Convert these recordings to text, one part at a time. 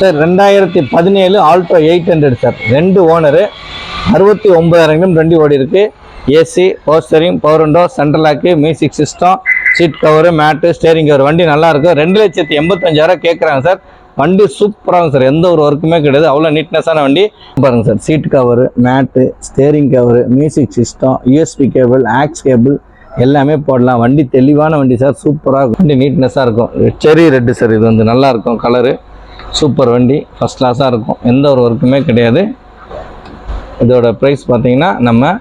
Sir 2017 Alto 800 sir. 2 owner, 69,000 kilometre வண்டி ஓடி இருக்கு. AC, power steering, power window, central lock, music system, seat cover, mat, steering cover. வண்டி நல்லா இருக்கும். 2,85,000 கேட்குறாங்க சார். வண்டி சூப்பராகும் சார். எந்த ஒரு ஒர்க்குமே கிடையாது. அவ்வளோ நீட்னஸான வண்டி பாருங்க sir. Seat cover, mat, steering cover, music system, USB cable, aux cable எல்லாமே போடலாம். வண்டி தெளிவான வண்டி சார். சூப்பராக இருக்கும். வண்டி நீட்னஸாக இருக்கும். செரி ரெட்டு சார். இது வந்து நல்லா இருக்கும் கலரு. சூப்பர் வண்டி, ஃபஸ்ட் கிளாஸாக இருக்கும். எந்த ஒரு ஒர்க்குமே கிடையாது. இதோட ப்ரைஸ் பார்த்தீங்கன்னா நம்ம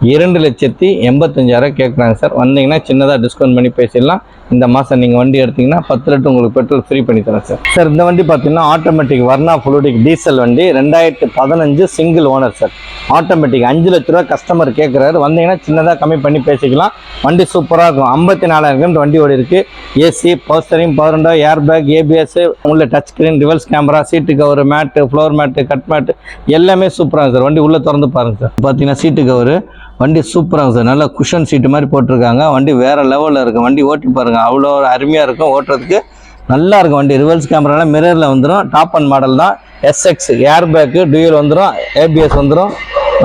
2,85,000 கேட்குறாங்க சார். வந்தீங்கன்னா சின்னதாக டிஸ்கவுண்ட் பண்ணி பேசிடலாம். இந்த மாதம் நீங்கள் வண்டி எடுத்திங்கன்னா 10 லிட்டர் உங்களுக்கு பெட்ரோல் ஃப்ரீ பண்ணி தரேன் சார். சார் இந்த வண்டி பார்த்தீங்கன்னா ஆட்டோமேட்டிக் வர்ணா ஃப்ளூடிக் டீசல் வண்டி. 2015 சிங்கிள் ஓனர் சார். ஆட்டோமேட்டிக் 5 லட்ச ரூபா கஸ்டமர் கேட்குறாரு. வந்தீங்கன்னா சின்னதாக கம்மி பண்ணி பேசிக்கலாம். வண்டி சூப்பராக இருக்கும். 54,000 கிலோமீட்டர் வண்டி ஓடி இருக்குது. AC, power steering, power window, air bag, ABS, உள்ள touch screen, reverse camera, seat cover, mat, floor mat, cut mat எல்லாமே சூப்பராக சார். வண்டி உள்ளே திறந்து பாருங்கள் சார். பார்த்தீங்கன்னா சீட்டு கவரு வண்டி சூப்பராக சார். நல்லா குஷன் சீட்டு மாதிரி போட்டிருக்காங்க. வண்டி வேறு லெவலில் இருக்குது. வண்டி ஓட்டி பாருங்கள். அவ்வளோ அருமையாக இருக்கும். ஓட்டுறதுக்கு நல்லா இருக்கும் வண்டி. ரிவர்ஸ் கேமராலாம் மிரரில் வந்துடும். டாப் அண்ட் மாடல் தான். எஸ்எக்ஸ் ஏர் பேக்கு டியூல் வந்துடும். ஏபிஎஸ் வந்துடும்.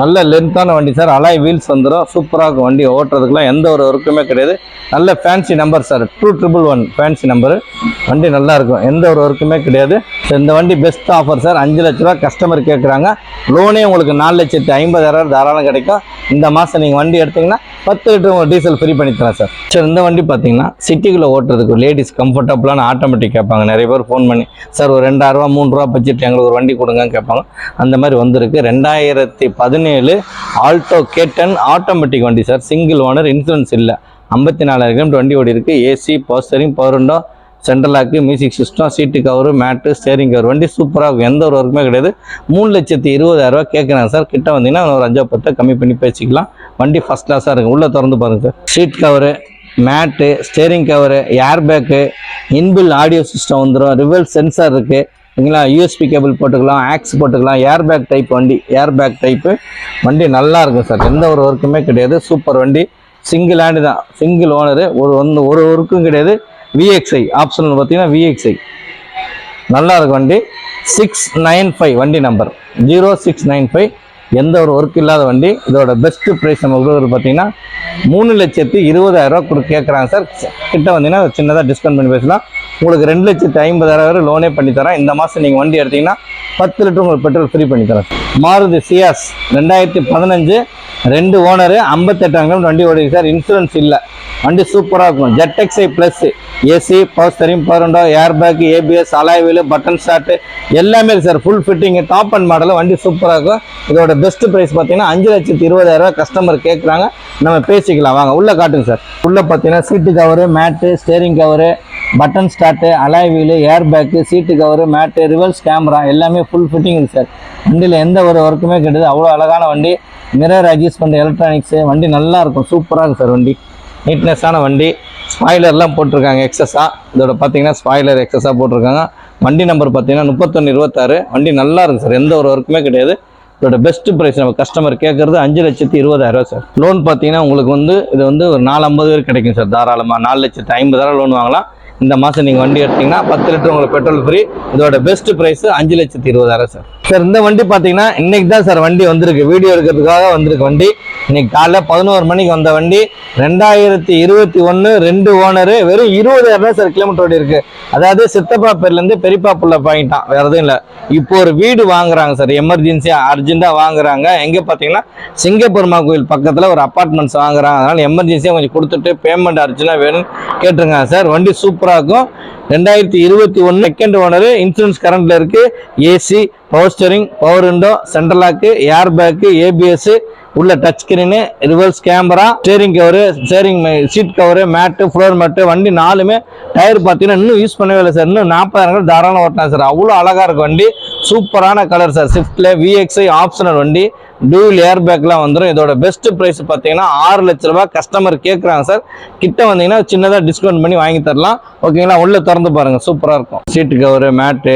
நல்ல லென்த்தான வண்டி சார். அலாய் வீல்ஸ் வந்துடும். சூப்பராக இருக்கும் வண்டி. ஓட்டுறதுக்குலாம் எந்த ஒரு ஒர்க்குமே கிடையாது. நல்ல fancy number sir. 2111 fancy number. வண்டி நல்லா இருக்கும். எந்த ஒரு ஒர்க்குமே கிடையாது. இந்த வண்டி பெஸ்ட் ஆஃபர் சார். 5 லட்ச ரூபா கஸ்டமர் கேட்குறாங்க. லோனே உங்களுக்கு 4,50,000 தாராளம் கிடைக்கும். இந்த மாதம் நீங்கள் வண்டி எடுத்திங்கன்னா 10 லிட்டர் உங்களுக்கு டீசல் ஃப்ரீ பண்ணி தரேன் சார். சார் இந்த வண்டி பார்த்தீங்கன்னா சிட்டிக்குள்ளே ஓட்டுறதுக்கு லேடிஸ் கம்ஃபர்டபுளான ஆட்டோமேட்டிக் கேட்பாங்க. நிறைய பேர் ஃபோன் பண்ணி சார் ஒரு 2,000 3,000 பட்ஜெட் எங்களுக்கு ஒரு வண்டி கொடுங்கன்னு கேட்பாங்க. அந்த மாதிரி வந்திருக்கு. 2017 ஆல்டோ K10 ஆட்டோமேட்டிக் வண்டி சார். சிங்கிள் ஓனர், இன்சூரன்ஸ் இல்லை. 54,000 கிலோமீட்டர் வண்டி ஓடி இருக்குது. AC, power steering, power window, central lock, music system, seat cover, mat, steering cover. வண்டி சூப்பராக இருக்கும். எந்த ஒரு ஒர்க்குமே கிடையாது. 3,20,000 கேட்குறாங்க சார். கிட்ட வந்தீங்கன்னா ஒரு 5-10 கம்மி பண்ணி பேசிக்கலாம். வண்டி ஃபஸ்ட் கிளாஸாக இருக்கும். உள்ளே திறந்து பாருங்கள் sir. Seat cover, mat, steering cover, air bag, இன்பில் audio system வந்துடும். ரிவர்ஸ் சென்சார் இருக்குது. ஓகேங்களா? யூஎஸ்பி கேபிள் போட்டுக்கலாம், ஆக்ஸ் போட்டுக்கலாம். ஏர் பேக் டைப் வண்டி. ஏர் பேக் டைப்பு வண்டி நல்லா இருக்கும் சார். எந்த ஒரு ஒர்க்குமே கிடையாது. சூப்பர் வண்டி. சிங்கிள் ஹேண்டு தான். Single owner. ஒரு ஒர்க்கும் கிடையாது. VXI ஆப்ஷனல் பார்த்தீங்கன்னா VXI நல்லா இருக்கும் வண்டி. 695 வண்டி நம்பர் 0695. எந்த ஒரு ஒர்க் இல்லாத வண்டி. இதோட பெஸ்ட் ப்ரைஸ் நம்ம கொடுக்குறது பார்த்தீங்கன்னா 3,20,000 கேட்குறாங்க சார். கிட்ட வந்தீங்கன்னா சின்னதாக டிஸ்கவுண்ட் பண்ணி பேசலாம். உங்களுக்கு 2,50,000 லோனே பண்ணி தரேன். இந்த மாதம் நீங்கள் வண்டி எடுத்தீங்கன்னா 10 லிட்டர் உங்களுக்கு பெட்ரோல் ஃப்ரீ பண்ணி தரேன். மாருதி சியாஸ் 2015 2 ஓனரு, 58,000 கிலோமீட்டர் வண்டி ஓடிக்கு சார். இன்சூரன்ஸ் இல்லை. வண்டி சூப்பராக இருக்கும். ZXi plus, AC, power steering, power window, air bag, ABS, alloy wheel, button start எல்லாமே இருக்குது sir. Full fitting, top and model. வண்டி சூப்பராக இருக்கும். இதோட பெஸ்ட் ப்ரைஸ் பார்த்தீங்கன்னா 5,20,000 கஸ்டமர் கேட்குறாங்க. நம்ம பேசிக்கலாம் வாங்க. உள்ளே காட்டுங்க சார். உள்ளே பார்த்தீங்கன்னா seat cover, mat, steering cover, button start, alloy wheel, air bag, seat cover, mat, reverse camera எல்லாமே ஃபுல் ஃபிட்டிங் இருக்குது சார். வண்டியில் எந்த ஒரு ஒர்க்குமே கிடையாது. அவ்வளோ அழகான வண்டி. மிரர் அட்ஜஸ்ட் பண்ணுற எலக்ட்ரானிக்ஸு. வண்டி நல்லா இருக்கும். சூப்பராக இருக்கும் சார். வண்டி நீட்னஸான வண்டி. ஸ்பாய்லர்லாம் போட்டிருக்காங்க எக்ஸஸாக. இதோட பார்த்தீங்கன்னா ஸ்பாய்லர் எக்ஸஸாக போட்டிருக்காங்க. வண்டி நம்பர் பார்த்தீங்கன்னா 3126. வண்டி நல்லா இருக்குது சார். எந்த ஒரு ஒர்க்குமே கிடையாது. இதோட பெஸ்ட் ப்ரைஸ் நம்ம கஸ்டமர் கேட்குறது 5,20,000 சார். லோன் பார்த்தீங்கன்னா உங்களுக்கு வந்து இது வந்து ஒரு 450 கிடைக்கும் சார். தாராளமாக 4,50,000 லோன் வாங்கலாம். இந்த மாதம் நீங்கள் வண்டி எடுத்தீங்கன்னா 10 லிட்டர் உங்களுக்கு பெட்ரோல் ஃப்ரீ. இதோட பெஸ்ட் ப்ரைஸ் 5,20,000 சார். சார் இந்த வண்டி பார்த்தீங்கன்னா இன்னைக்கு தான் சார் வண்டி வந்திருக்கு. வீடியோ எடுக்கிறதுக்காக வந்திருக்கு வண்டி. இன்னைக்கு காலைல 11 மணிக்கு வந்த வண்டி. 2021 2 ஓனரு. வெறும் 20,000 சார் கிலோமீட்டர் ஓடி இருக்கு. அதாவது சித்தப்பா பேர்லேருந்து பெரியப்பா புள்ள வாங்கிட்டான். வேறு எதுவும் இல்லை. இப்போ ஒரு வீடு வாங்குறாங்க சார். எமர்ஜென்சியாக அர்ஜென்ட்டாக வாங்குறாங்க. எங்கே பார்த்தீங்கன்னா சிங்கப்பெருமா கோயில் பக்கத்தில் ஒரு அப்பார்ட்மெண்ட்ஸ் வாங்குறாங்க. அதனால் எமர்ஜென்சியாக கொஞ்சம் கொடுத்துட்டு பேமெண்ட் அர்ஜென்ட்டாக வேணும்னு கேட்டிருக்காங்க சார். வண்டி சூப்பராக இருக்கும். 2021 செகண்ட் ஓனரு. இன்சூரன்ஸ் கரண்ட்ல இருக்கு. AC, power steering, power window, central lock, air bag, ABS, உள்ள touch screen, reverse camera, steering cover, steering seat cover, mat, floor mat. வண்டி 4மே டயர் பார்த்தீங்கன்னா இன்னும் யூஸ் பண்ணவே இல்லை சார். இன்னும் 40,000 தாராளம் ஓட்டினா சார். அவ்வளோ அழகாக இருக்கும் வண்டி. சூப்பரான கலர் சார். ஸ்விஃப்ட்ல VXI ஆப்ஷனல் வண்டி. டூல் ஏர் பேக்லாம் வந்துடும். இதோட பெஸ்ட் ப்ரைஸ் பார்த்தீங்கன்னா 6 லட்ச ரூபா கஸ்டமர் கேட்குறாங்க சார். கிட்ட வந்தீங்கன்னா சின்னதாக டிஸ்கவுண்ட் பண்ணி வாங்கி தரலாம். ஓகேங்களா? உள்ளே திறந்து பாருங்கள். சூப்பராக இருக்கும். Seat cover, mat,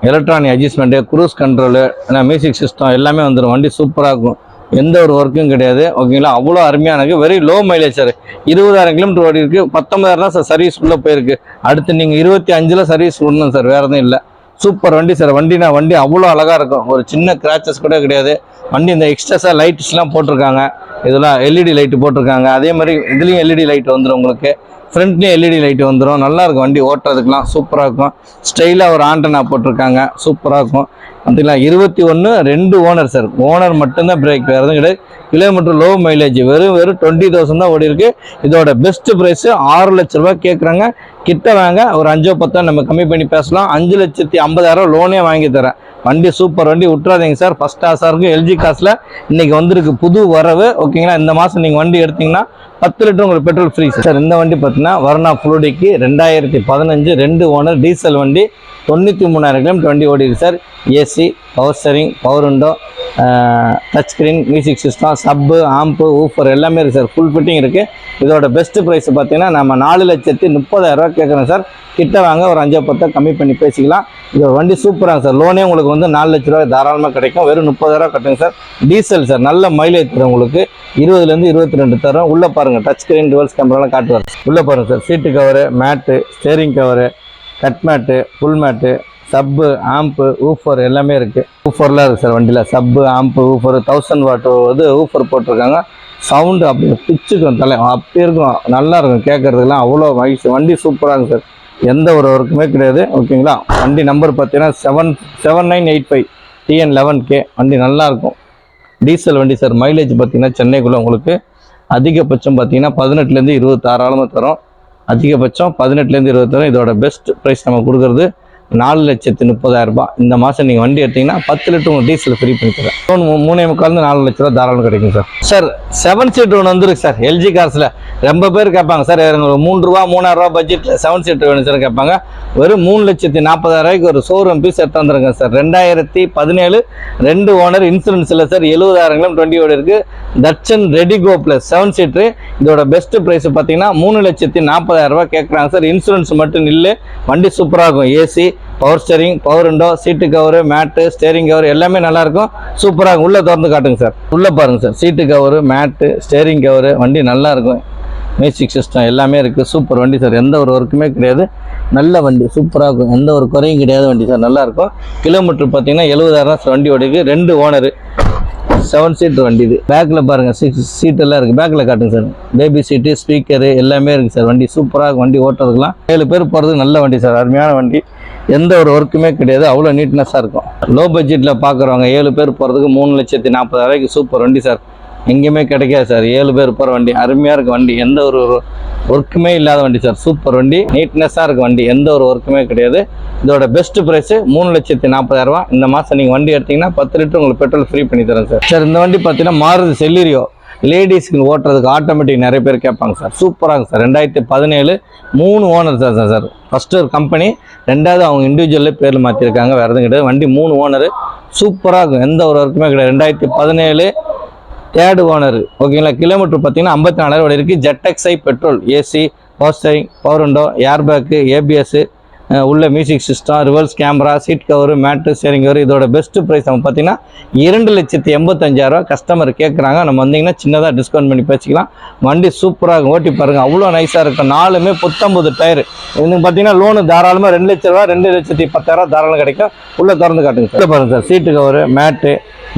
electronic adjustment, cruise control, music system எல்லாமே வந்துடும். வண்டி சூப்பராக இருக்கும். எந்த ஒரு ஒர்க்கும் கிடையாது. ஓகேங்களா? அவ்வளோ அருமையானது. Very low mileage sir. 20,000 kilometre ஓடி இருக்குது. 19,000 தான் சார் சர்வீஸ் உள்ளே போயிருக்கு. அடுத்து நீங்கள் 25ல் சர்வீஸ் விடணும் சார். வேறு எதுவும் இல்லை. சூப்பர் வண்டி சார். வண்டி அவ்வளோ அழகாக இருக்கும், ஒரு சின்ன கிராச்சஸ் கூட கிடையாது. வண்டி இந்த எக்ஸ்ட்ராஸாக லைட்ஸ்லாம் போட்டிருக்காங்க, இதெல்லாம் எல்இடி லைட்டு போட்டிருக்காங்க. அதே மாதிரி இதுலேயும் எல்இடி லைட் வந்துடும் உங்களுக்கு, ஃப்ரண்ட்லேயும் எல்இடி லைட்டு வந்துடும். நல்லாயிருக்கும் வண்டி ஓட்டுறதுக்கெலாம், சூப்பராக இருக்கும். ஸ்டைலாக ஒரு ஆண்டனா போட்டிருக்காங்க, சூப்பராக இருக்கும். பார்த்தீங்களா 21 2 ஓனர் சார். ஓனர் மட்டும்தான் பிரேக், வேறு எதுவும் கிடையாது. கிலோமீட்டர் லோ மைலேஜ், வெறும் 20,000 தான் ஓடி இருக்கு. இதோட பெஸ்ட் ப்ரைஸு 6 லட்ச ரூபா கேட்குறாங்க. கிட்ட வாங்க, ஒரு 5-10 நம்ம கம்மி பண்ணி பேசலாம். 5,50,000 லோனே வாங்கி தரேன். வண்டி சூப்பர் வண்டி, விட்டுறாதீங்க சார். ஃபர்ஸ்ட் கிளாஸாக இருக்கும். எல்ஜி காசில் இன்னைக்கு வந்திருக்கு புது வரவு, ஓகேங்களா. இந்த மாதம் நீங்கள் வண்டி எடுத்தீங்கன்னா 10 லிட்டர் உங்களுக்கு பெட்ரோல் ஃப்ரீ சார். இந்த வண்டி பார்த்தீங்கன்னா வர்ணா ஃப்ளூடிக்கு 2015 2 ஓனர் டீசல் வண்டி, 93,000 கிலோமீட்டர் வண்டி ஓடி இருக்கு sir. AC, power steering, power window, touch screen, music system, சப்பு, ஆம்பு, ஊஃபர் எல்லாமே இருக்குது சார். ஃபுல் ஃபிட்டிங் இருக்குது. இதோட பெஸ்ட் ப்ரைஸ் பார்த்தீங்கன்னா நம்ம 4,30,000 கேட்குறோம் சார். கிட்ட வாங்க, ஒரு 5-10 கம்மி பண்ணி பேசிக்கலாம். இதோட வண்டி சூப்பராக சார். லோனே உங்களுக்கு வந்து 4 லட்ச ரூபாய் தாராளமாக கிடைக்கும். வெறும் 30,000 கட்டுங்க சார். டீசல் சார், நல்ல மைலேஜ் தரும் உங்களுக்கு. 20லேருந்து 22 தரும். உள்ளே பாருங்கள், டச் ஸ்க்ரீன், டுவல்ஸ் கேமராலாம் காட்டுவார். உள்ளே பாருங்கள் sir, seat cover, mat, steering cover, cut mat, full mat, sub, amp, woofer எல்லாமே இருக்குது. ஊஃபர்லாம் இருக்குது சார் வண்டியில். சப்பு, ஆம்பு, ஊஃபர் 1000 வாட் வந்து ஊஃபர் போட்டிருக்காங்க. சவுண்டு அப்படியே பிச்சுக்கும், தலை அப்படி இருக்கும், நல்லா இருக்கும் கேட்கறதுக்கெல்லாம். அவ்வளோ மகிழ்ச்சி. வண்டி சூப்பராக இருக்கும் சார், எந்த ஒரு ஒர்க்குமே கிடையாது, ஓகேங்களா. வண்டி நம்பர் பார்த்தீங்கன்னா 7985 TN11K. வண்டி நல்லாயிருக்கும், டீசல் வண்டி சார். மைலேஜ் பார்த்தீங்கன்னா சென்னைக்குள்ளே உங்களுக்கு அதிகபட்சம் பார்த்தீங்கன்னா 18லேருந்து 20 தாராளமாக தரும். அதிகபட்சம் 18லேருந்து 20 தரும். இதோட பெஸ்ட் ப்ரைஸ் நம்ம கொடுக்குறது 4,30,000 இந்த மாதம் நீங்கள் வண்டி எடுத்தீங்கன்னா 10 லிட்டர் உங்களுக்கு டீசல் ஃப்ரீ பண்ணி தரேன். 3.25 4 லட்ச ரூபா தாராளம் கிடைக்கும் சார். சார் 7 சீட்டர் ஒன்று வந்துருக்கு சார் எல்ஜி கார்ஸில். ரொம்ப பேர் கேட்பாங்க சார், எனக்கு 3 ரூபா 3,000 ரூபா பட்ஜெட்டில் 7 சீட்டர் வேணும் சார் கேட்பாங்க. வெறும் 3,40,000 ஒரு ஷோரூம் பீஸ் எடுத்து வந்துருங்க சார். 2017 2 ஓனர், இன்சூரன்ஸ் இல்லை சார். 70,000 கிலோமீட்டர் வண்டி ஓடி இருக்குது. தட்சன் ரெடிகோ ப்ளஸ் 7 சீட்ரு. இதோட பெஸ்ட் ப்ரைஸ் பார்த்தீங்கன்னா 3,40,000 கேட்குறாங்க சார். இன்சூரன்ஸ் மட்டும் இல்லை, வண்டி சூப்பராக இருக்கும். AC, power steering, power window, seat cover, mat, steering cover எல்லாமே நல்லாயிருக்கும், சூப்பராக இருக்கும். உள்ளே திறந்து காட்டுங்க சார். உள்ளே பாருங்கள் sir, seat cover, mat, steering cover, வண்டி நல்லாயிருக்கும். மியூசிக் சிஸ்டம் எல்லாமே இருக்குது. சூப்பர் வண்டி சார், எந்த ஒரு ஒர்க்குமே கிடையாது. நல்ல வண்டி, சூப்பராக இருக்கும், எந்த ஒரு குறையும் கிடையாது. வண்டி சார் நல்லாயிருக்கும். கிலோமீட்டர் பார்த்தீங்கன்னா 70,000 வண்டி ஓடிக்கு. 2 ஓனரு, 7 சீட்டர் வண்டி இது. பேக்கில் பாருங்கள் 6 சீட்டெல்லாம் இருக்குது. பேக்கில் காட்டுங்க சார். பேபி சீட்டு, ஸ்பீக்கரு எல்லாமே இருக்குது சார். வண்டி சூப்பராக இருக்கும். வண்டி ஓட்டுறதுக்குலாம் 7 பேர் போகிறதுக்கு நல்ல வண்டி சார். அருமையான வண்டி, எந்த ஒரு ஒர்க்குமே கிடையாது, அவ்வளோ நீட்னஸாக இருக்கும். லோ பட்ஜெட்டில் பார்க்குறவங்க 7 பேர் போகிறதுக்கு 3,40,000 சூப்பர் வண்டி சார். எங்கேயுமே கிடைக்காது சார். 7 பேர் போகிற வண்டி, அருமையாக இருக்குது வண்டி. எந்த ஒரு ஒர்க்குமே இல்லாத வண்டி சார். சூப்பர் வண்டி, நீட்னஸாக இருக்குது வண்டி, எந்த ஒரு ஒர்க்குமே கிடையாது. இதோட பெஸ்ட் ப்ரைஸு 3,40,000 இந்த மாதம் நீங்கள் வண்டி எடுத்தீங்கன்னா 10 லிட்டர் உங்களுக்கு பெட்ரோல் ஃப்ரீ பண்ணி தரேன் சார். சார் இந்த வண்டி பார்த்தீங்கன்னா மாருதி செல்லீரியோ, லேடிஸ்க்கு ஓட்டுறதுக்கு ஆட்டோமேட்டிக் நிறைய பேர் கேட்பாங்க சார். சூப்பராக இருக்கும் சார். 2017 3 owner sir. ஃபஸ்ட்டு ஒரு கம்பெனி, 2வது அவங்க இண்டிவிஜுவல்லே பேரில் மாற்றிருக்காங்க, வேறு எதுவும் கிடையாது. வண்டி 3 ஓனரு, சூப்பராக இருக்கும், எந்த ஒரு ஒர்க்குமே கிடையாது. 2017 3 ஓனர், ஓகேங்களா. கிலோமீட்டர் பார்த்தீங்கன்னா 54,000 ஓடி இருக்குது. ZXi petrol, AC, power steering, power window, air bag, ABS, உள்ள music system, reverse camera, seat cover, mat, steering cover. இதோட பெஸ்ட் ப்ரைஸ் நம்ம பார்த்தீங்கன்னா 2,85,000 கஸ்டமர் கேட்குறாங்க. நம்ம வந்தீங்கன்னா சின்னதாக டிஸ்கவுண்ட் பண்ணி பேசிக்கலாம். வண்டி சூப்பராக ஓட்டி பாருங்கள், அவ்வளோ நைஸாக இருக்கும். 4மே 19 டயர். இன்னும் பார்த்தீங்கன்னா லோனு தாராளமாக 2 லட்ச ரூபா, 2,10,000 தாராளம் கிடைக்கும். உள்ளே திறந்து காட்டுங்க சார். பாருங்கள் சார், சீட்டு கவரு, மேட்டு,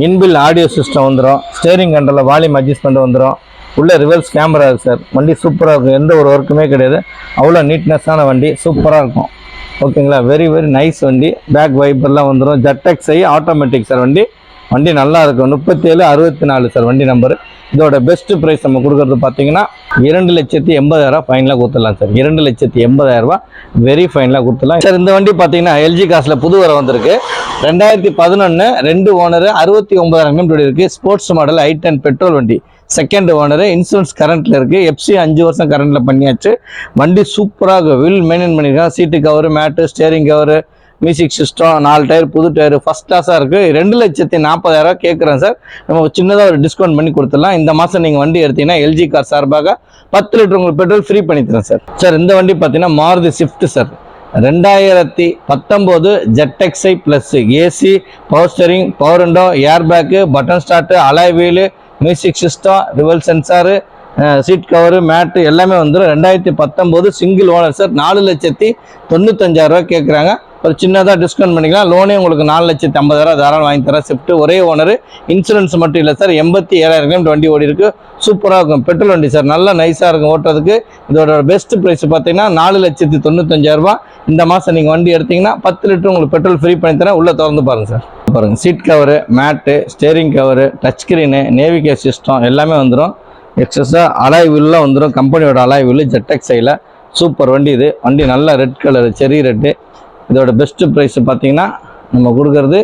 இன்பில் ஆடியோ சிஸ்டம் வந்துடும். ஸ்டேரிங் கண்ட்ரோலில் வால்யூம் அட்ஜஸ்ட்மெண்ட் வந்துடும். உள்ள ரிவர்ஸ் கேமரா இருக்குது சார். வண்டி சூப்பராக இருக்கும், எந்த ஒரு ஒர்க்குமே கிடையாது. அவ்வளோ நீட்னஸான வண்டி, சூப்பராக இருக்கும், ஓகேங்களா. வெரி நைஸ் வண்டி. பேக் வைப்பர்லாம் வந்துடும். ZXi automatic sir. வண்டி நல்லா இருக்கும். 3764 சார் வண்டி நம்பரு. இதோட பெஸ்ட் ப்ரைஸ் நம்ம கொடுக்குறது பார்த்தீங்கன்னா 2,80,000 ஃபைனலாக கொடுத்துடலாம் சார். 2,80,000 வெரி ஃபைனலாக கொடுத்துடலாம் சார். இந்த வண்டி பார்த்தீங்கன்னா எல்ஜி காசில் புது வர வந்திருக்கு. 2011 2 ஓனரு, 69,000 கிலோமீட்டர் இருக்குது. ஸ்போர்ட்ஸ் மாடல் i10 பெட்ரோல் வண்டி. செகண்ட் ஓனரு, இன்சூரன்ஸ் கரண்ட்டில் இருக்குது. எஃப்சி 5 வருஷம் கரண்ட்டில் பண்ணியாச்சு. வண்டி சூப்பராக வில் மெயின்டைன் பண்ணியிருக்காங்க. Seat cover, mat, steering cover, music system, 4 tyre, புது டயர், ஃபஸ்ட் கிளாஸாக இருக்குது. 2,40,000 கேட்குறேன் சார். நம்ம சின்னதாக ஒரு டிஸ்கவுண்ட் பண்ணி கொடுத்துடலாம். இந்த மாதம் நீங்கள் வண்டி எடுத்தீங்கன்னா எல்ஜி கார் சார்பாக 10 லிட்டர் உங்களுக்கு பெட்ரோல் ஃப்ரீ பண்ணி தரேன் சார். சார் இந்த வண்டி பார்த்தீங்கன்னா Maruti Swift sir. 2019 ZXi plus, AC, power steering, power window, ஏர் bag, button start, alloy wheel, music system, rear sensor, seat cover, mat எல்லாமே வந்துடும். 2019 சிங்கிள் ஓனர் சார். 4,95,000 கேட்குறாங்க. ஒரு சின்னதாக டிஸ்கவுண்ட் பண்ணிக்கலாம். லோனே உங்களுக்கு 4,50,000 தாராளம் வாங்கி தரேன். ஸ்விஃப்ட் ஒரே ஓனர், இன்சூரன்ஸ் மட்டும் இல்லை சார். 87,000 கிலோமீட்டர் வண்டி ஓடி இருக்கு. சூப்பராக இருக்கும், பெட்ரோல் வண்டி சார். நல்லா நைஸாக இருக்கும் ஓட்டுறதுக்கு. இதோட பெஸ்ட் ப்ரைஸ் பார்த்தீங்கன்னா 4,95,000. இந்த மாதம் நீங்கள் வண்டி எடுத்தீங்கன்னா 10 லிட்டர் உங்களுக்கு பெட்ரோல் ஃப்ரீ பண்ணி தரேன். உள்ளே திறந்து பாருங்கள் சார். பாருங்கள், seat cover, mat, steering cover, touch screen, navigation system எல்லாமே வந்துடும். எக்ஸஸாக அலாய் வீல்லாம் வந்துடும். கம்பெனியோட அலாய் வீல் ஜெட்டெக்ஸையில் சூப்பர் வண்டி இது. வண்டி நல்லா ரெட் கலரு, செரி ரெட்டு. இதோட பெஸ்ட்டு ப்ரைஸ் பார்த்தீங்கன்னா நம்ம கொடுக்குறது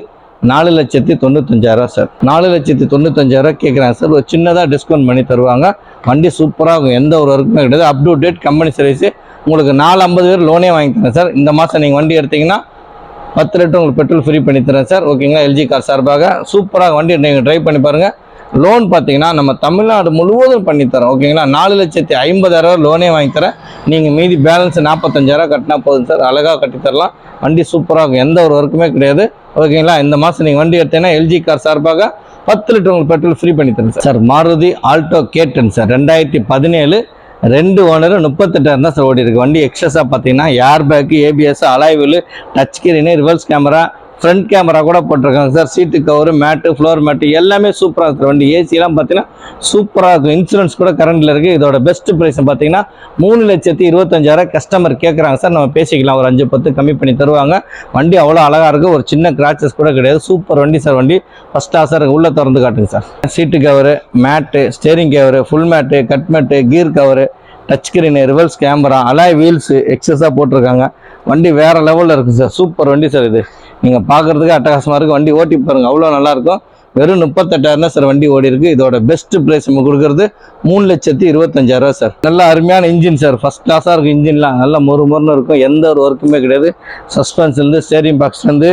4,95,000 சார். 4,95,000 கேட்குறாங்க சார். ஒரு சின்னதாக டிஸ்கவுண்ட் பண்ணி தருவாங்க. வண்டி சூப்பராக இருக்கும், எந்த ஒரு ஒர்க்குமே கிடையாது. Up to date company service. உங்களுக்கு 4,50,000 லோனே வாங்கி தரேன் சார். இந்த மாதம் நீங்கள் வண்டி எடுத்தீங்கன்னா 10 லிட்டர் உங்களுக்கு பெட்ரோல் ஃப்ரீ பண்ணி தரேன் சார். ஓகேங்களா? எல்ஜி கார் சார்பாக சூப்பராக வண்டி நீங்கள் ட்ரைவ் பண்ணி பாருங்கள். லோன் பார்த்தீங்கன்னா நம்ம தமிழ்நாடு முழுவதும் பண்ணித்தரோம். ஓகேங்களா? 4,50,000 லோனே வாங்கி தரேன். நீங்கள் மீதி பேலன்ஸ் 45,000 கட்டினா போதும் சார். அழகாக கட்டித்தரலாம். வண்டி சூப்பராக இருக்கும், எந்த ஒரு ஒர்க்குமே கிடையாது. ஓகேங்களா? இந்த மாதம் நீங்கள் வண்டி எடுத்தீங்கன்னா எல்ஜி கார் சார்பாக 10 லிட்டர் உங்களுக்கு பெட்ரோல் ஃப்ரீ பண்ணி தரேன் சார். மாருதி ஆல்டோ K10 சார். 2017, 2 ஓனர், 38,000 தான் சார் ஓடி இருக்கு. வண்டி எக்ஸஸாக பார்த்தீங்கன்னா air bag, ABS, alloy wheel, touch screen, reverse camera, front camera கூட போட்டிருக்காங்க sir. Seat cover, mat, floor mat எல்லாமே சூப்பராக இருக்குது. வண்டி ஏசிலாம் பார்த்தீங்கன்னா சூப்பராக இருக்கும். இன்சூரன்ஸ் கூட கரண்டில் இருக்குது. இதோட பெஸ்ட் ப்ரைஸ் பார்த்தீங்கன்னா 3,25,000 கஸ்டமர் கேட்குறாங்க சார். நம்ம பேசிக்கலாம், ஒரு 5-10 கம்மி பண்ணி தருவாங்க. வண்டி அவ்வளோ அழகாக இருக்குது. ஒரு சின்ன கிராச்சஸ் கூட கிடையாது. சூப்பர் வண்டி சார். வண்டி ஃபஸ்ட் கிளாஸாக இருக்குது. உள்ளே திறந்து காட்டுங்க sir. Seat cover, mat, steering cover, full mat, cut mat, gear cover, touch screen, reverse camera, alloy wheels எக்ஸஸாக போட்டிருக்காங்க. வண்டி வேறு லெவலில் இருக்குது சார். சூப்பர் வண்டி சார். இது நீங்கள் பார்க்குறதுக்கு அட்டகாசமாக இருக்குது. வண்டி ஓட்டி பாருங்கள், அவ்வளோ நல்லாயிருக்கும். வெறும் 38,000 தான் சார் வண்டி ஓடி இருக்குது. இதோட பெஸ்ட் ப்ரைஸ் நம்ம கொடுக்குறது 3,25,000 சார். நல்ல அருமையான இன்ஜின் சார். ஃபஸ்ட் கிளாஸாக இருக்கும். இன்ஜின்லாம் நல்லா மொறுமொறுன்னு இருக்கும், எந்த ஒரு ஒர்க்குமே கிடையாது. சஸ்பென்ஸ்லேருந்து ஸ்டேரிங் பாக்ஸ்லேருந்து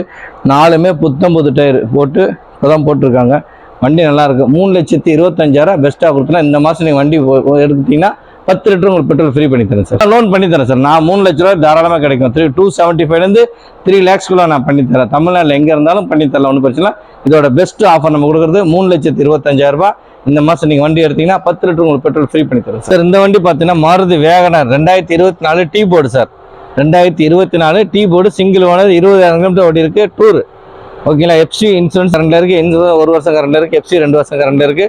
4மே புது டயர் போட்டு இப்போதான் போட்டிருக்காங்க. வண்டி நல்லாயிருக்கு. 3,25,000 பெஸ்ட்டாக கொடுத்தலாம். இந்த மாதம் நீங்கள் வண்டி எடுத்துட்டிங்கன்னா 10 லிட்டர் உங்களுக்கு பெட்ரோல் ஃப்ரீ பண்ணி தரேன் சார். லோன் பண்ணி தரேன் சார். நான் 3 லட்ச ரூபா தாராளமாக கிடைக்கும். 275 3 lakhsக்குள்ள நான் பண்ணித்தரேன். தமிழ்நாட்டில் எங்கே இருந்தாலும் பண்ணித்தரலாம், ஒன்றும் பிரச்சனை. இதோட பெஸ்ட் ஆஃபர் நம்ம கொடுக்குறது 3,25,000. இந்த மாதம் நீங்கள் வண்டி எடுத்தீங்கன்னா 10 லிட்டர் உங்களுக்கு பெட்ரோல் ஃப்ரீ பண்ணி தரேன் சார். இந்த வண்டி பார்த்தீங்கன்னா Maruti Wagon R 2024 tea board sir. 2024 tea board, single owner, 20,000 kilometre ஓடி இருக்குது. டூர். ஓகேங்களா? எஃப்சி இன்சூரன்ஸ் கரண்டில் இருக்குது. இன்சூரன்ஸ் 1 வருஷம் கரண்டில் இருக்குது. எஃப்சி 2 வருஷம் கரண்டில் இருக்குது.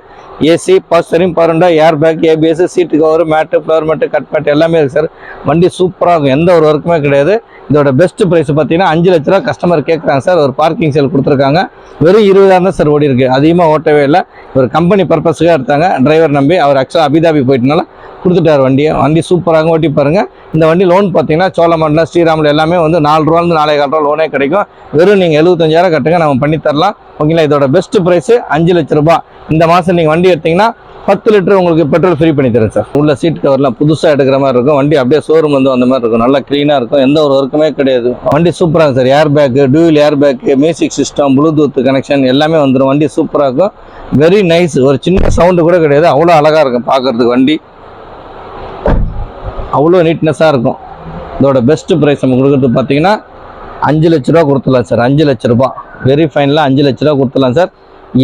AC, power steering, power window, air bag, ABS, seat cover, mat, floor mat, cut mat எல்லாமே இருக்குது சார். வண்டி சூப்பராக இருக்கும், எந்த ஒரு ஒர்க்குமே கிடையாது. இதோட பெஸ்ட் ப்ரைஸ் பார்த்தீங்கன்னா 5 லட்ச ரூபா கஸ்டமர் கேட்குறாங்க சார். ஒரு பார்க்கிங் சேல் கொடுத்துருக்காங்க. வெறும் 20,000 தான் சார் ஓடி இருக்குது. அதிகமாக ஓட்டவே இல்லை. ஒரு கம்பெனி பர்பஸுக்காக எடுத்தாங்க. டிரைவர் நம்பி அவர் ஆக்சுவலாக அபிதாபி போயிட்டனால கொடுத்துட்டார் வண்டியை. வண்டி சூப்பராக ஓட்டி பாருங்கள். இந்த வண்டி லோன் பார்த்தீங்கன்னா சோழமண்டலம், ஸ்ரீராமில் எல்லாமே வந்து 4 ரூபாலேருந்து 4,400 லோனே கிடைக்கும். வெறும் நீங்கள் 75,000 கட்டுங்க, நம்ம பண்ணி தரலாம். ஓகேங்களா? இதோட பெஸ்ட் ப்ரைஸு 5 லட்ச ரூபா. இந்த மாதம் நீங்கள் வண்டி எடுத்தீங்கன்னா 10 லிட்டர் உங்களுக்கு பெட்ரோல் ஃப்ரீ பண்ணி தரேன் சார். உள்ள சீட் கவர்லாம் புதுசாக எடுக்கிற மாதிரி இருக்கும். வண்டி அப்படியே ஷோரூம் வந்து அந்த மாதிரி இருக்கும். நல்லா க்ளீனாக இருக்கும், எந்த ஒரு ஒர்க்குமே கிடையாது. வண்டி சூப்பராக சார். ஏர் பேக்கு, டூவில் airbag, music system, Bluetooth connection எல்லாமே வந்துடும். வண்டி சூப்பராக இருக்கும். Very nice. ஒரு சின்ன சவுண்டு கூட கிடையாது. அவ்வளோ அழகாக இருக்கும் பார்க்குறதுக்கு. வண்டி அவ்வளோ நீட்னஸாக இருக்கும். இதோட பெஸ்ட் ப்ரைஸ் நம்ம கொடுக்குறது பார்த்தீங்கன்னா 5 லட்ச ரூபா கொடுத்துடலாம் சார். 5 லட்ச ரூபா வெரி ஃபைனலாக 5 லட்ச ரூபா கொடுத்துடலாம் சார்.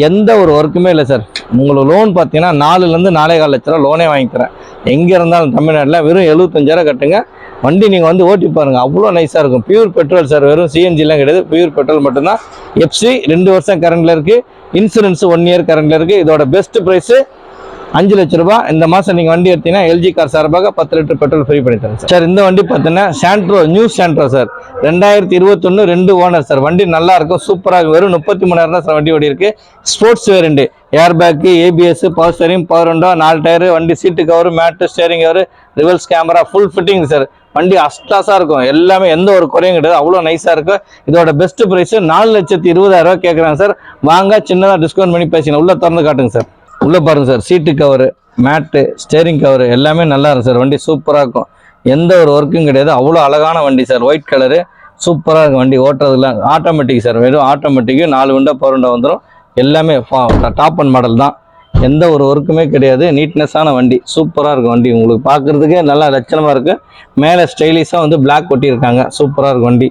எந்த ஒரு ஒர்க்குமே இல்லை சார். உங்களுக்கு லோன் பார்த்தீங்கன்னா 4லேருந்து 4,4 லட்ச ரூபா லோனே வாங்கி தரேன். எங்கே இருந்தாலும் தமிழ்நாட்டில் வெறும் 75,000 கட்டுங்க. வண்டி நீங்கள் வந்து ஓட்டி பாருங்கள், அவ்வளோ நைஸாக இருக்கும். Pure petrol sir. வெறும் சிஎன்ஜிலாம் கிடையாது, பியூர் பெட்ரோல் மட்டும்தான். எஃப்சி 2 வருஷம் கரண்டில் இருக்குது. இன்சூரன்ஸ் 1 இயர் கரண்டில் இருக்குது. இதோட பெஸ்ட் ப்ரைஸு 5 லட்ச ரூபா. இந்த மாதம் நீங்கள் வண்டி எடுத்தீங்கன்னா எல்ஜி கார் சார்பாக 10 லிட்டர் பெட்ரோல் ஃப்ரீ பண்ணி தரேன் சார். இந்த வண்டி பார்த்தீங்கன்னா Santro, new Santro sir. 2021 2 owner sir. வண்டி நல்லா இருக்கும், சூப்பராக. வெறும் 33,000 தான் சார் வண்டி ஓடி இருக்குது. Sports variant, air bag, ABS, power steering, power window, 4 tyre, வண்டி seat cover, mat, steering cover, reverse camera, full fitting sir. வண்டி அஸ்டாஸாக இருக்கும். எல்லாமே எந்த ஒரு குறையும் கிடையாது. அவ்வளோ நைஸாக இருக்கும். இதோட பெஸ்ட் ப்ரைஸு 4,20,000 கேட்குறாங்க சார். வாங்க, சின்னதாக டிஸ்கவுண்ட் பண்ணி பேசிக்கலாம். உள்ளே திறந்து காட்டுங்க சார். உள்ளே பாருங்கள் sir. Seat cover, mat, steering cover எல்லாமே நல்லா இருக்கும் சார். வண்டி சூப்பராக இருக்கும், எந்த ஒரு ஒர்க்கும் கிடையாது. அவ்வளோ அழகான வண்டி சார். ஒயிட் கலரு சூப்பராக இருக்கும். வண்டி ஓட்டுறதுல ஆட்டோமேட்டிக் சார். வெறும் ஆட்டோமேட்டிக்கு 4 விண்டோ, பவர் விண்டோ வந்துடும். எல்லாமே டாப் அண்ட் மாடல் தான், எந்த ஒரு ஒர்க்குமே கிடையாது. நீட்னஸான வண்டி சூப்பராக இருக்கும். வண்டி உங்களுக்கு பார்க்குறதுக்கே நல்லா லட்சணமாக இருக்குது. மேலே ஸ்டைலிஷாக வந்து பிளாக் ஒட்டியிருக்காங்க. சூப்பராக இருக்கும் வண்டி.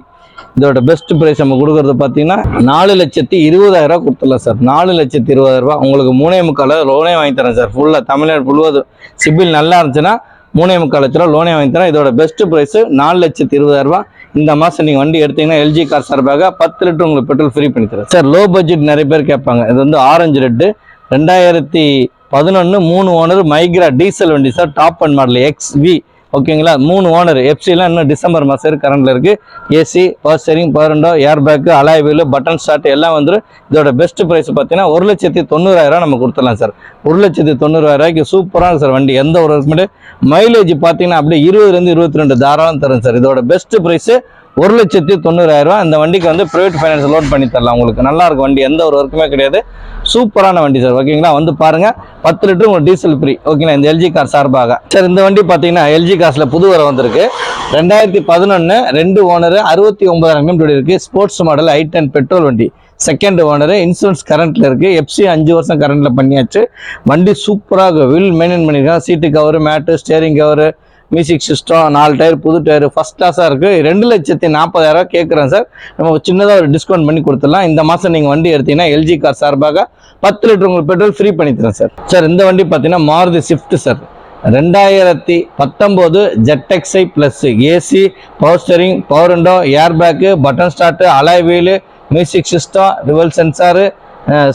இதோட பெஸ்ட் ப்ரைஸ் நம்ம கொடுக்குறது பார்த்தீங்கன்னா 4,20,000 கொடுத்துடலாம் சார். 4,20,000 உங்களுக்கு 3.25 லோனே வாங்கி தரேன் சார். ஃபுல்லாக தமிழ்நாடு முழுவதும் சிபில் நல்லா இருந்துச்சுன்னா 3.25 லட்ச ரூபா லோனே வாங்கி தரேன். இதோட பெஸ்ட் ப்ரைஸு 4,20,000. இந்த மாதம் நீங்கள் வண்டி எடுத்தீங்கன்னா எல்ஜி கார் சார்பாக 10 லிட்டர் உங்களுக்கு பெட்ரோல் ஃப்ரீ பண்ணி தரேன் சார். லோ பட்ஜெட் நிறைய பேர் கேட்பாங்க. இது வந்து orange red 2011 3 owner Micra diesel வண்டி sir. Top and model XV ஓகேங்களா. 3 ஓனர் எஃப்சிலாம் இன்னும் டிசம்பர் மாதம் கரண்டில் இருக்குது. AC, power steering, power window, air bag, alloy wheel, button start எல்லாம் வந்துடும். இதோட பெஸ்ட் ப்ரைஸ் பார்த்தீங்கன்னா 1,90,000 நம்ம கொடுத்துடலாம் சார். 1,90,000 சூப்பராக சார் வண்டி. எந்த ஒரு மைலேஜ் பார்த்தீங்கன்னா அப்படியே 20 22 தாராளம் தரும் சார். இதோட பெஸ்ட் ப்ரைஸு 1,90,000. இந்த வண்டிக்கு வந்து ப்ரைவேட் ஃபைனான்ஸ் லோன் பண்ணி தரலாம் உங்களுக்கு. நல்லா இருக்கும் வண்டி, எந்த ஒரு ஒர்க்குமே கிடையாது. சூப்பரான வண்டி சார் ஓகேங்களா. வந்து பாருங்க 10 லிட்டர் உங்களுக்கு டீசல் ஃப்ரீ ஓகேங்களா இந்த எல்ஜி கார் சார்பாக சார். இந்த வண்டி பார்த்தீங்கன்னா எல்ஜி கார்ஸில் புது வர வந்திருக்கு. 2011 2 ஓனர் 69,000 கிலோமீட்டர் இருக்கு. ஸ்போர்ட்ஸ் மாடல் i10 பெட்ரோல் வண்டி. செகண்ட் ஓனர், இன்சூரன்ஸ் கரண்ட்ல இருக்கு. எஃப்சி 5 வருஷம் கரண்ட்ல பண்ணியாச்சு. வண்டி சூப்பராக வில் மெயின்டைன் பண்ணிருக்காங்க. Seat cover, mat, steering cover, music system, 4 tyre புது டயர் ஃபர்ஸ்ட் கிளாஸாக இருக்குது. 2,40,000 கேட்குறேன் சார். நம்ம சின்னதாக ஒரு டிஸ்கவுண்ட் பண்ணி கொடுத்துடலாம். இந்த மாதம் நீங்கள் வண்டி எடுத்தீங்கன்னா எல்ஜி கார் சார்பாக 10 லிட்டர் உங்களுக்கு பெட்ரோல் ஃப்ரீ பண்ணி தரேன் சார். சார் இந்த வண்டி பார்த்தீங்கன்னா Maruti Swift sir. 2019 ZXi plus AC, power steering, power window, ஏர் bag, button start, alloy wheel, music system, rear sensor,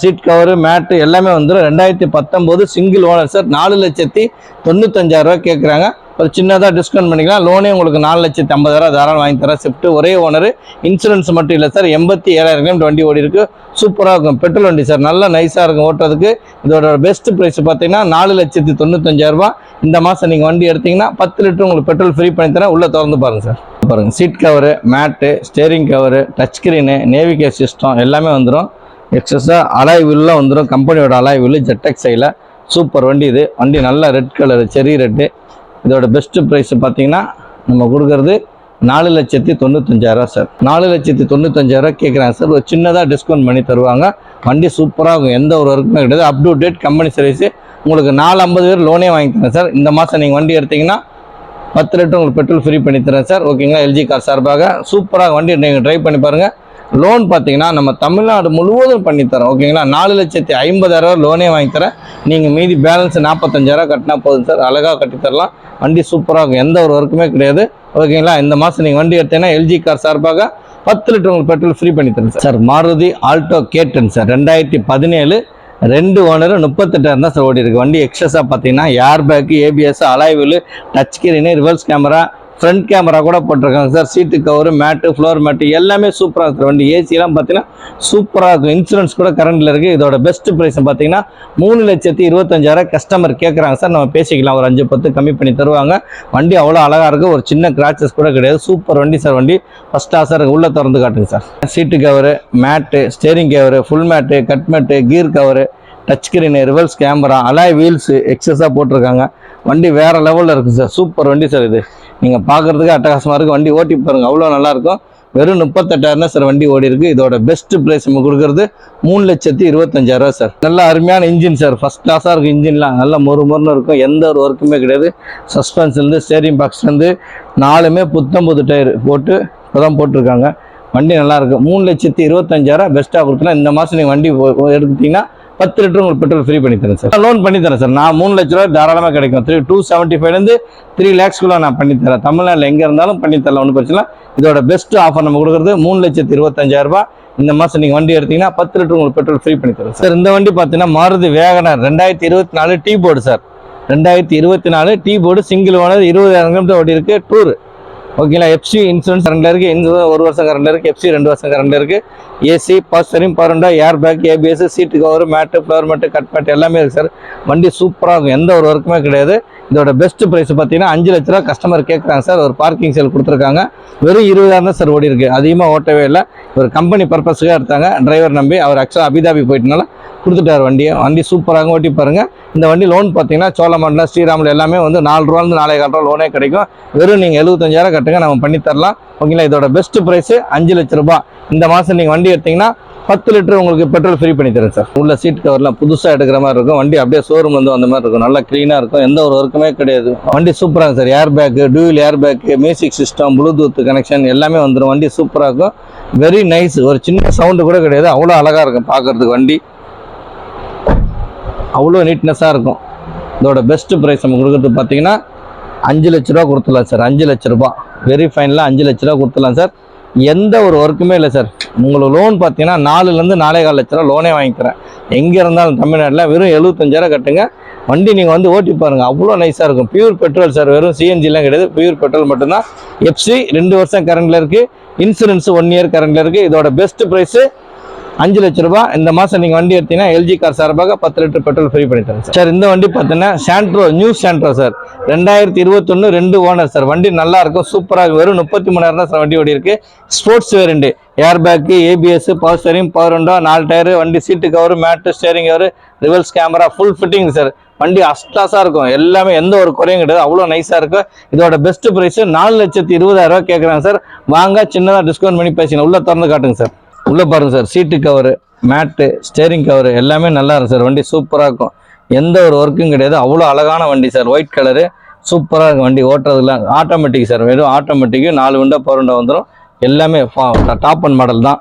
seat cover, mat எல்லாமே வந்துடும். 2019 சிங்கிள் ஓனர் சார். 4,95,000 கேட்குறாங்க. ஒரு சின்னதாக டிஸ்கவுண்ட் பண்ணிக்கலாம். லோனே உங்களுக்கு 4,50,000 தாராளம் வாங்கி தரேன். ஸ்விஃப்ட் ஒரே ஓனர். இன்சூரன்ஸ் மட்டும் இல்லை சார். 87,000 கிலோமீட்டர் வண்டி ஓடி இருக்கு. சூப்பராக இருக்கும் பெட்ரோல் வண்டி சார். நல்லா நைஸாக இருக்கும் ஓட்டுறதுக்கு. இதோட பெஸ்ட் ப்ரைஸ் பார்த்தீங்கன்னா 4,95,000. இந்த மாதம் நீங்கள் வண்டி எடுத்தீங்கன்னா 10 லிட்டர் உங்களுக்கு பெட்ரோல் ஃப்ரீ பண்ணி தரேன். உள்ளே திறந்து பாருங்க சார். பாருங்கள் seat cover, mat, steering cover, touch screen, navigation system எல்லாமே வந்துடும். எக்ஸஸாக அலாய் வீல்லாம் வந்துடும். கம்பெனியோட அலாய் வீல் ZXiல சூப்பர் வண்டி இது. வண்டி நல்லா ரெட் கலரு, செரி ரெட்டு. இதோட பெஸ்ட்டு ப்ரைஸ் பார்த்தீங்கன்னா நம்ம கொடுக்குறது 4,95,000 சார். 4,95,000 கேட்குறாங்க சார். ஒரு சின்னதாக டிஸ்கவுண்ட் பண்ணி தருவாங்க. வண்டி சூப்பராக இருக்கும், எந்த ஒரு ஒர்க்குமே கிடையாது. Up to date company service. உங்களுக்கு 4,50,000 லோனே வாங்கி தரேன் சார். இந்த மாதம் நீங்கள் வண்டி எடுத்தீங்கன்னா 10 லிட்டர் உங்களுக்கு பெட்ரோல் ஃப்ரீ பண்ணி தரேன் சார் ஓகேங்களா. எல்ஜி கார் சார்பாக சூப்பராக வண்டி நீங்கள் ட்ரை பண்ணி பாருங்கள். லோன் பார்த்தீங்கன்னா நம்ம தமிழ்நாடு முழுவதும் பண்ணித்தரோம் ஓகேங்களா. 4,50,000 லோனே வாங்கி தரேன். நீங்கள் மீதி பேலன்ஸ் 45,000 கட்டினா போதும் சார். அழகாக கட்டித்தரலாம். வண்டி சூப்பராக இருக்கும், எந்த ஒரு ஒர்க்குமே கிடையாது ஓகேங்களா. இந்த மாதம் நீங்கள் வண்டி எடுத்தீங்கன்னா எல்ஜி கார் சார்பாக 10 லிட்டர் உங்களுக்கு பெட்ரோல் ஃப்ரீ பண்ணி தரேன் சார். மாருதி ஆல்டோ K10 சார். 2017 2 ஓனர் 38,000 தான் சார் ஓடி இருக்கு. வண்டி எக்ஸஸாக பார்த்தீங்கன்னா airbag, ABS, alloy wheel, touch screen, reverse camera, front camera கூட போட்டிருக்காங்க sir. Seat cover, mat, floor mat எல்லாமே சூப்பராக இருக்குது. வண்டி ஏசிலாம் பார்த்தீங்கன்னா சூப்பராக இருக்கும். இன்சூரன்ஸ் கூட கரண்டில் இருக்குது. இதோட பெஸ்ட் ப்ரைஸ் பார்த்தீங்கன்னா 3,25,000 கஸ்டமர் கேட்குறாங்க சார். நம்ம பேசிக்கலாம், ஒரு 5-10 கம்மி பண்ணி தருவாங்க. வண்டி அவ்வளோ அழகாக இருக்குது. ஒரு சின்ன கிராச்சஸ் கூட கிடையாது. சூப்பர் வண்டி சார். வண்டி ஃபஸ்ட் கிளாஸாக இருக்குது. உள்ளே திறந்து காட்டுங்க sir. Seat cover, mat, steering cover, full mat, cut mat, gear cover, touch screen, reverse camera, alloy wheels எக்ஸஸாக போட்டிருக்காங்க. வண்டி வேறு லெவலில் இருக்குது சார். சூப்பர் வண்டி சார். இது நீங்கள் பார்க்குறதுக்கு அட்டகாசமாக இருக்குது. வண்டி ஓட்டி பாருங்கள், அவ்வளோ நல்லாயிருக்கும். வெறும் 38,000 சார் வண்டி ஓடி இருக்குது. இதோட பெஸ்ட் ப்ரைஸ் நம்ம கொடுக்குறது 3,25,000 சார். நல்ல அருமையான இன்ஜின் சார். ஃபஸ்ட் கிளாஸாக இருக்குது. இன்ஜின்லாம் நல்லா மொறுன்னு இருக்கும், எந்த ஒரு ஒர்க்குமே கிடையாது. சஸ்பென்ஸ்லேருந்து ஸ்டேரிங் பாக்ஸ்லேருந்து 4மே புது டயர் போட்டு இப்போதான் போட்டிருக்காங்க. வண்டி நல்லாயிருக்கு. 3,25,000 பெஸ்ட்டாக கொடுத்தலாம். இந்த மாதம் நீங்கள் வண்டி எடுத்துட்டிங்கன்னா 10 லிட்டர் உங்களுக்கு பெட்ரோல் ஃப்ரீ பண்ணி தரேன் சார். லோன் பண்ணி தரேன் சார். நான் 3 லட்ச ரூபா தாராளமாக கிடைக்கும். 275 3 lakhsக்குள்ள நான் பண்ணித்தரேன். தமிழ்நாட்டில் எங்கே இருந்தாலும் பண்ணித்தரலாம், ஒன்றும் பிரச்சனை. இதோட பெஸ்ட் ஆஃபர் நம்ம கொடுக்குறது 3,25,000. இந்த மாதம் நீங்கள் வண்டி எடுத்தீங்கன்னா 10 லிட்டர் உங்களுக்கு பெட்ரோல் ஃப்ரீ பண்ணி தரேன் சார். இந்த வண்டி பார்த்தீங்கன்னா Maruti Wagon R 2024 tea board sir. 2024 tea board single owner 20,000 kilometre ஓடி இருக்குது. டூர் ஓகேங்களா. எஃப்சி இன்சூரன்ஸ் கரண்டில் இருக்குது. இன்சூரன்ஸ் 1 வருஷம் கரண்டில் இருக்குது. எஃப்சி 2 வருஷம் கரண்டில் இருக்குது. AC, power steering, power window, ஏர் bag, ABS, seat cover, mat, floor mat, cut mat எல்லாமே இருக்குது சார். வண்டி சூப்பராக இருக்கும், எந்த ஒரு ஒர்க்குமே கிடையாது. இதோட பெஸ்ட் ப்ரைஸ் பார்த்தீங்கன்னா 5 லட்ச ரூபா கஸ்டமர் கேட்குறாங்க சார். ஒரு பார்க்கிங் சேல் கொடுத்துருக்காங்க. வெறும் 20,000 தான் சார் ஓடி இருக்குது. அதிகமாக ஓட்டவே இல்லை. ஒரு கம்பெனி பர்பஸுக்காக எடுத்தாங்க. டிரைவர் நம்பி அவர் ஆக்சுவலாக அபிதாபி போயிட்டனால கொடுத்துட்டார் வண்டியை. வண்டி சூப்பராக ஓட்டி பாருங்கள். இந்த வண்டி லோன் பார்த்தீங்கன்னா சோழமண்டலம், ஸ்ரீராமில் எல்லாமே வந்து 4 ரூபாலேருந்து 4,400 லோனே கிடைக்கும். வெறும் நீங்கள் 75,000 கட்டுங்க, நம்ம பண்ணி தரலாம் ஓகேங்களா. இதோட பெஸ்ட் ப்ரைஸு 5 லட்ச ரூபா. இந்த மாதம் நீங்கள் வண்டி எடுத்தீங்கன்னா 10 லிட்டர் உங்களுக்கு பெட்ரோல் ஃப்ரீ பண்ணி தரேன் சார். உள்ள சீட் கவர்லாம் புதுசாக எடுக்கிற மாதிரி இருக்கும். வண்டி அப்படியே ஷோரூம் வந்து அந்த மாதிரி இருக்கும். நல்லா க்ளீனாக இருக்கும், எந்த ஒரு ஒர்க்குமே கிடையாது. வண்டி சூப்பராக சார். ஏர் பேக்கு, டூவில் airbag, music system, Bluetooth connection எல்லாமே வந்துடும். வண்டி சூப்பராக இருக்கும். Very nice. ஒரு சின்ன சவுண்டு கூட கிடையாது. அவ்வளோ அழகாக இருக்கும் பார்க்குறதுக்கு. வண்டி அவ்வளோ நீட்னஸாக இருக்கும். இதோட பெஸ்ட் ப்ரைஸ் நம்ம கொடுக்குறது பார்த்தீங்கன்னா 5 லட்ச ரூபா கொடுத்துடலாம் சார். 5 லட்ச ரூபா வெரி ஃபைனலாக 5 லட்ச ரூபா கொடுத்துடலாம் சார். எந்த ஒரு ஒர்க்குமே இல்லை சார். உங்களுக்கு லோன் பார்த்தீங்கன்னா 4லேருந்து 4.25 லட்ச ரூபா லோனே வாங்கிக்கிறேன். எங்கே இருந்தாலும் தமிழ்நாட்டில் வெறும் 75,000 கட்டுங்க. வண்டி நீங்கள் வந்து ஓட்டி பாருங்கள், அவ்வளோ நைஸாக இருக்கும். பியூர் பெட்ரோல் சார், வெறும் சிஎன்ஜிலாம் கிடையாது, பியூர் பெட்ரோல் மட்டும்தான். எஃப்சி 2 வருஷம் கரண்டில் இருக்குது, இன்சூரன்ஸ் 1 இயர் கரண்டில் இருக்குது. இதோட பெஸ்ட் ப்ரைஸு 5 லட்ச ரூபா. இந்த மாதம் நீங்கள் வண்டி எடுத்தீங்கன்னா எல்ஜி கார் சார்பாக 10 லிட்டர் பெட்ரோல் ஃப்ரீ பண்ணி தரேன் சார். இந்த வண்டி பார்த்தீங்கன்னா Santro, new Santro sir, 2021 2 owner sir. வண்டி நல்லா இருக்கும், சூப்பராக, வெறும் 33,000 தான் சார் வண்டி ஓடி இருக்கு. Sports variant, air bag, ABS, power steering, power window, 4 tyre, வண்டி seat cover, mat, steering cover, reverse camera, full fitting sir. வண்டி அஸ்டாஸாக இருக்கும், எல்லாமே எந்த ஒரு குறையும் கிடையாது, அவ்வளோ நைஸாக இருக்கும். இதோட பெஸ்ட் ப்ரைஸ் 4,20,000 கேட்குறாங்க சார். வாங்க, சின்னதாக டிஸ்கவுண்ட் பண்ணி பேசினா உள்ள திறந்து காட்டுங்க சார். உள்ளே பாருங்கள் sir, seat cover, mat, steering cover எல்லாமே நல்லா இருக்கும் சார். வண்டி சூப்பராக இருக்கும், எந்த ஒரு ஒர்க்கும் கிடையாது, அவ்வளோ அழகான வண்டி சார். ஒயிட் கலரு, சூப்பராக இருக்கும் வண்டி. ஓட்டுறதுல ஆட்டோமேட்டிக் சார், வெறும் ஆட்டோமேட்டிக்கு, 4 விண்டோ பவர் விண்டோ வந்துடும். எல்லாமே டாப் அண்ட் மாடல் தான்,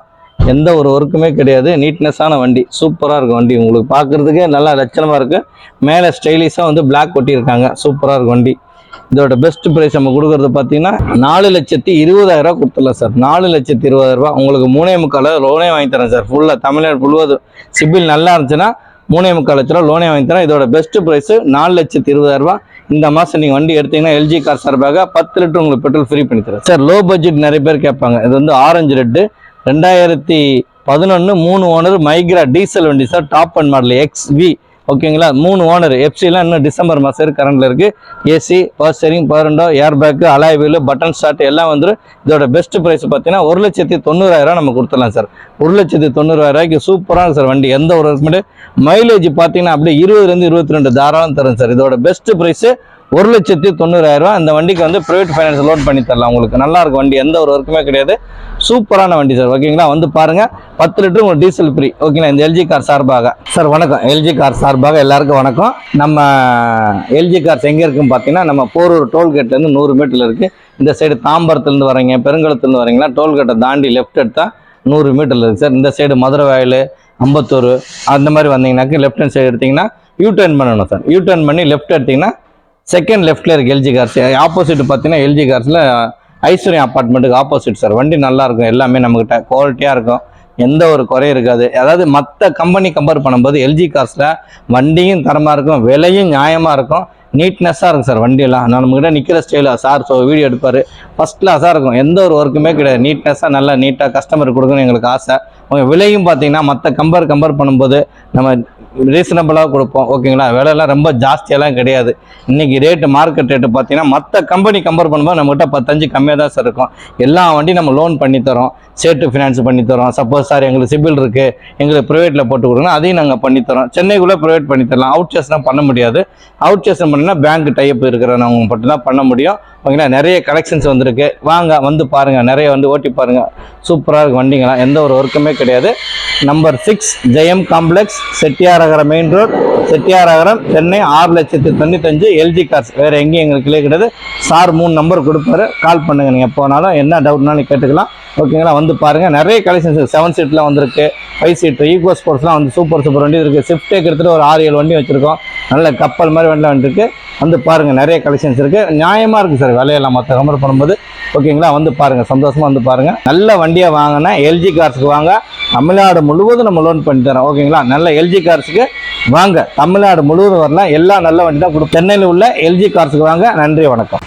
எந்த ஒரு ஒர்க்குமே கிடையாது. நீட்னஸான வண்டி, சூப்பராக இருக்கும் வண்டி. உங்களுக்கு பார்க்குறதுக்கே நல்லா லட்சணமாக இருக்குது. மேலே ஸ்டைலிஷாக வந்து பிளாக் ஒட்டியிருக்காங்க, சூப்பராக இருக்கும் வண்டி. இதோட பெஸ்ட் ப்ரைஸ் நம்ம கொடுக்குறது பார்த்தீங்கன்னா 4,20,000 கொடுத்துடலாம் சார். 4,20,000 உங்களுக்கு 3.25 லோனே வாங்கி தரேன் சார். ஃபுல்லாக தமிழ்நாடு முழுவதும் சிபில் நல்லா இருந்துச்சுன்னா 3.25 லட்ச ரூபா லோனே வாங்கி தரேன். இதோட பெஸ்ட் ப்ரைஸு 4,20,000. இந்த மாதம் நீங்கள் வண்டி எடுத்தீங்கன்னா எல்ஜி கார் சார்பாக 10 லிட்டர் உங்களுக்கு பெட்ரோல் ஃப்ரீ பண்ணி தரேன் சார். லோ பட்ஜெட் நிறைய பேர் கேட்பாங்க. இது வந்து orange red, 2011 3 owner Micra diesel வண்டி sir. Top and model XV, ஓகேங்களா. 3 ஓனர், எஃப்சிலாம் இன்னும் டிசம்பர் மாதம் கரண்டில் இருக்குது. AC, power steering, power window, air bag, alloy wheel, button start எல்லாம் வந்துடும். இதோட பெஸ்ட் ப்ரைஸ் பார்த்தீங்கன்னா 1,90,000 நம்ம கொடுத்துடலாம் சார். 1,90,000 சூப்பராக சார் வண்டி. எந்த ஒரு மைலேஜ் பார்த்தீங்கன்னா அப்படியே 20லேருந்து 22 தாராளம் தரும் சார். இதோட பெஸ்ட் ப்ரைஸு 1,90,000. இந்த வண்டிக்கு வந்து ப்ரைவேட் ஃபைனான்ஸ் லோன் பண்ணி தரலாம் உங்களுக்கு. நல்லா இருக்கும் வண்டி, எந்த ஒரு ஒர்க்குமே கிடையாது, சூப்பரான வண்டி சார். ஓகேங்களா, வந்து பாருங்க, 10 லிட்டர் உங்களுக்கு டீசல் ஃப்ரீ. ஓகேங்களா, இந்த எல்ஜி கார் சார்பாக சார் வணக்கம். எல்ஜி கார் சார்பாக எல்லாருக்கும் வணக்கம். நம்ம எல்ஜி கார்ஸ் எங்கே இருக்குன்னு பார்த்தீங்கன்னா நம்ம போரூர் டோல்கேட்லேருந்து 100 மீட்டரில் இருக்குது. இந்த சைடு தாம்பரத்துலேருந்து வரீங்க, பெருங்குளத்துலேருந்து வரீங்களா, டோல்கேட்டை தாண்டி லெஃப்ட் எடுத்தால் 100 மீட்டரில் இருக்குது சார். இந்த சைடு மதுரை வயல், அம்பத்தூர் அந்த மாதிரி வந்தீங்கன்னாக்க லெஃப்ட் ஹேண்ட் சைடு எடுத்திங்கன்னா யூ-டர்ன் பண்ணணும் சார். யூ-டர்ன் பண்ணி லெஃப்ட் எடுத்திங்கன்னா செகண்ட் லெஃப்ட்டில் இருக்குது எல்ஜி கார்ஸ். ஆப்போசிட் பார்த்தீங்கன்னா எல்ஜி கார்ஸில் ஐஸ்வர்யா அப்பார்ட்மெண்ட்டுக்கு ஆப்போசிட் சார். வண்டி நல்லாயிருக்கும், எல்லாமே நம்மக்கிட்ட குவாலிட்டியாக இருக்கும், எந்த ஒரு குறையும் இருக்காது. அதாவது மற்ற கம்பெனி கம்பேர் பண்ணும்போது எல்ஜி கார்ஸில் வண்டியும் தரமாக இருக்கும், விலையும் நியாயமாக இருக்கும், நீட்னஸாக இருக்கும் சார் வண்டியெல்லாம். நான் நம்மகிட்ட நிற்கிற ஸ்டைலாக சார் வீடியோ எடுப்பார், ஃபஸ்ட் கிளாஸாக இருக்கும், எந்த ஒரு ஒர்க்குமே கிடையாது. நீட்னஸாக நல்லா நீட்டாக கஸ்டமர் கொடுக்கணும் எங்களுக்கு ஆசை. உங்கள் விலையும் பார்த்தீங்கன்னா மற்ற கம்பேர் பண்ணும்போது நம்ம ரீசனபிளாக கொடுப்போம். ஓகேங்களா, விலையெல்லாம் ரொம்ப ஜாஸ்தியெல்லாம் கிடையாது. இன்றைக்கி ரேட்டு மார்க்கெட் ரேட்டு பார்த்தீங்கன்னா மற்ற கம்பெனி கம்பேர் பண்ணும்போது நம்மகிட்ட 10-5 கம்மியாக தான் சார் இருக்கும். எல்லா வண்டியும் நம்ம லோன் பண்ணித்தரோம், சேட்டு ஃபினான்ஸ் பண்ணித்தரோம். சப்போஸ் சார் எங்களுக்கு சிபில் இருக்குது, எங்களுக்கு ப்ரைவேட்டில் போட்டு கொடுங்க, அதையும் நாங்கள் பண்ணித்தரோம். சென்னைக்குள்ளே ப்ரைவேட் பண்ணித்தரலாம், அவுட் சேஸ்லாம் பண்ண முடியாது. அவுட் சேஷன் பண்ணினா பேங்க் டைப் இருக்கிறவங்க மட்டும் தான் பண்ண முடியும். ஓகேங்களா, நிறைய கலெக்ஷன்ஸ் வந்திருக்கு, வாங்க வந்து பாருங்கள், நிறைய வந்து ஓட்டி பாருங்கள், சூப்பராக இருக்கும் வண்டிங்களாம், எந்த ஒரு ஒர்க்குமே கிடையாது. Number 6 Jayam complex, Chettiyaragaram main road, Chettiyaragaram, Chennai 6,95,000 LG cars. வேறு எங்கேயும் எங்களுக்கு கிடையாது சார். 3 நம்பர் கொடுப்பாரு, கால் பண்ணுங்கள். நீங்கள் எப்போ வேணாலும் என்ன டவுட்னாலும் கேட்டுக்கலாம். ஓகேங்களா, வந்து பாருங்கள், நிறைய கலெக்ஷன்ஸ் 7 சீட்லாம் வந்திருக்கு, 5 சீட்டு ஈகோ ஸ்போர்ட்ஸ்லாம் வந்து சூப்பர் வண்டி இருக்குது. ஸ்விஃப்டே கிட்டத்தட்ட ஒரு 6-7 வண்டி வச்சுருக்கோம், நல்ல கப்பல் மாதிரி வண்டி வந்துருக்கு. வந்து பாருங்கள், நிறைய கலெக்ஷன்ஸ் இருக்குது, நியாயமாக இருக்குது சார் விலையெல்லாம் மற்ற கம்பேர் பண்ணும்போது. ஓகேங்களா, வந்து பாருங்கள், சந்தோஷமாக வந்து பாருங்கள். நல்ல வண்டியை வாங்கினா எல்ஜி கார்ஸுக்கு வாங்க, தமிழ்நாடு முழுவதும் நம்ம லோன் பண்ணி தரோம். ஓகேங்களா, நல்ல எல்ஜி கார்ஸுக்கு வாங்க, தமிழ்நாடு முழுவதும் வரலாம், எல்லா நல்ல வண்டி தான் கொடுக்கும். சென்னையில் உள்ள எல்ஜி கார்ஸுக்கு வாங்க. நன்றி, வணக்கம்.